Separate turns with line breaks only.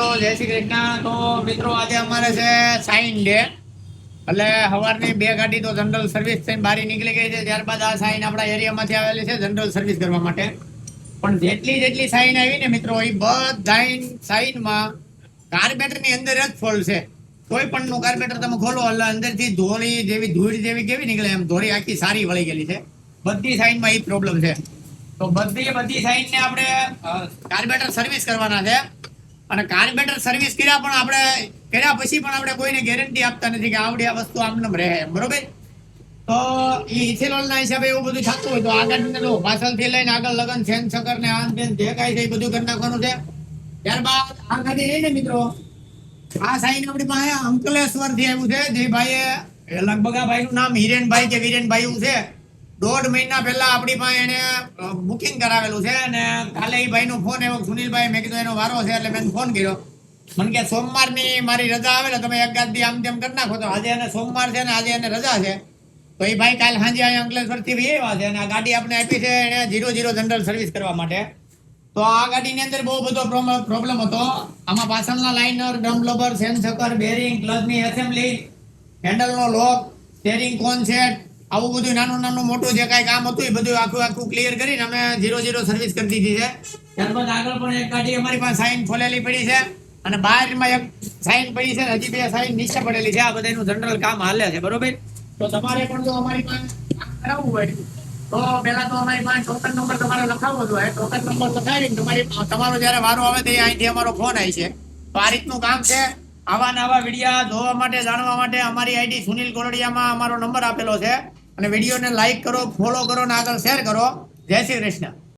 મિત્રો જય શ્રી કૃષ્ણ. તો મિત્રો આજે અમારે છે સાઈન ડે, એટલે સવારની 2 ગાડી તો જનરલ સર્વિસ થઈને બહાર નીકળી ગઈ છે. ત્યારબાદ આ સાઈન આપણા એરિયામાંથી આવેલી છે જનરલ સર્વિસ કરવા માટે. પણ જેટલી સાઈન આવી ને મિત્રો, એ બધા સાઈનમાં કાર્બેટરની અંદર જ ફોલ્ટ છે. કોઈ પણ નું કાર્બેટર તમે ખોલો એટલે અંદરથી ધોળી જેવી ધૂળ જેવી કેવી નીકળે, એમ ધોળી આખી સારી વળી ગયેલી છે. બધી સાઈનમાં એ પ્રોબ્લેમ છે. તો બધી સાઈનને આપણે કાર્બેટર સર્વિસ કરવાના છે. અને કાર્બેટર સર્વિસ કર્યા પછી પણ આપણે કોઈને ગેરંટી આપતા નથી કે આવડી આ વસ્તુ આમનામ રહે, બરોબર? તો એ ઇથેનોલ ના હિસાબે એવું બધું થતું હોય તો આગળ લો પાછળથી લઈને આગળ લગન છેન છકર ને આમ તેમ જે કાંઈ છે એ બધું કરી નાખવાનું છે. ત્યારબાદ આ ગાડી રહીને મિત્રો, આ સાઈન આપણી પાસે અંકલેશ્વર થી આવ્યું છે. જે ભાઈએ લગભગ આ ભાઈનું નામ હિરેનભાઈ કે વીરેનભાઈ છે. 1.5 મહિના પહેલા આપણી પાસે એને બુકિંગ કરાવેલું છે. અને કાલે એ ભાઈનો ફોન આવ્યો, સુનિલભાઈ. મેં કીધું એનો વારો છે એટલે મેં ફોન કર્યો. મને કે સોમવારની મારી રજા આવે ને તમે એક ગાદી આમ તેમ કરી નાખો. તો આજે એને સોમવાર છે ને આજે એને રજા છે. તો એ ભાઈ કાલ સાંજે અહીંયા અંકલેશ્વરથી આવ્યા છે અને આ ગાડી આપણે આપી છે એને 00 જનરલ સર્વિસ કરવા માટે. તો આ ગાડીની અંદર બહુ બધો પ્રોબ્લેમ હતો. આમાં પાછળના લાઇનર, ડ્રમ લોબર, સેન છકર, બેરિંગ, ક્લચની એસેમ્બલી, હેન્ડલનો લોક, સ્ટેરિંગ કોન્સેટ, આવું બધું નાનું મોટું જે કાંઈ કામ હતું એ બધું આખું ક્લિયર કરીને અમે 00 સર્વિસ કરી દીધી છે. ત્યારબાદ આગળ પણ એક ગાડી અમારી પાસે સાઈન ખોલેલી પડી છે અને બહારમાં એક સાઈન પડી છે. હજી 2 સાઈન નીચે પડેલી છે. આ બધાનું જનરલ કામ હાલે છે, બરોબર? તો તમારે પણ જો અમારી પાસે કામ કરાવવું હોય તો પહેલા તો અમારી પાસે ટોકન નંબર તમારે લખાવવો જોઈએ. ટોકન નંબર લખાવીને તમારો જ્યારે વારો આવે તો અહીંથી અમારો ફોન આવી છે. તો આ રીતનું કામ છે. આવા નવા વિડીયા જોવા માટે, જાણવા માટે અમારી આઈડી સુનિલ કોરડિયામાં અમારો નંબર આપેલો છે. અને વિડીયોને લાઈક કરો, ફોલો કરો અને આગળ શેર કરો. જય શ્રી કૃષ્ણ.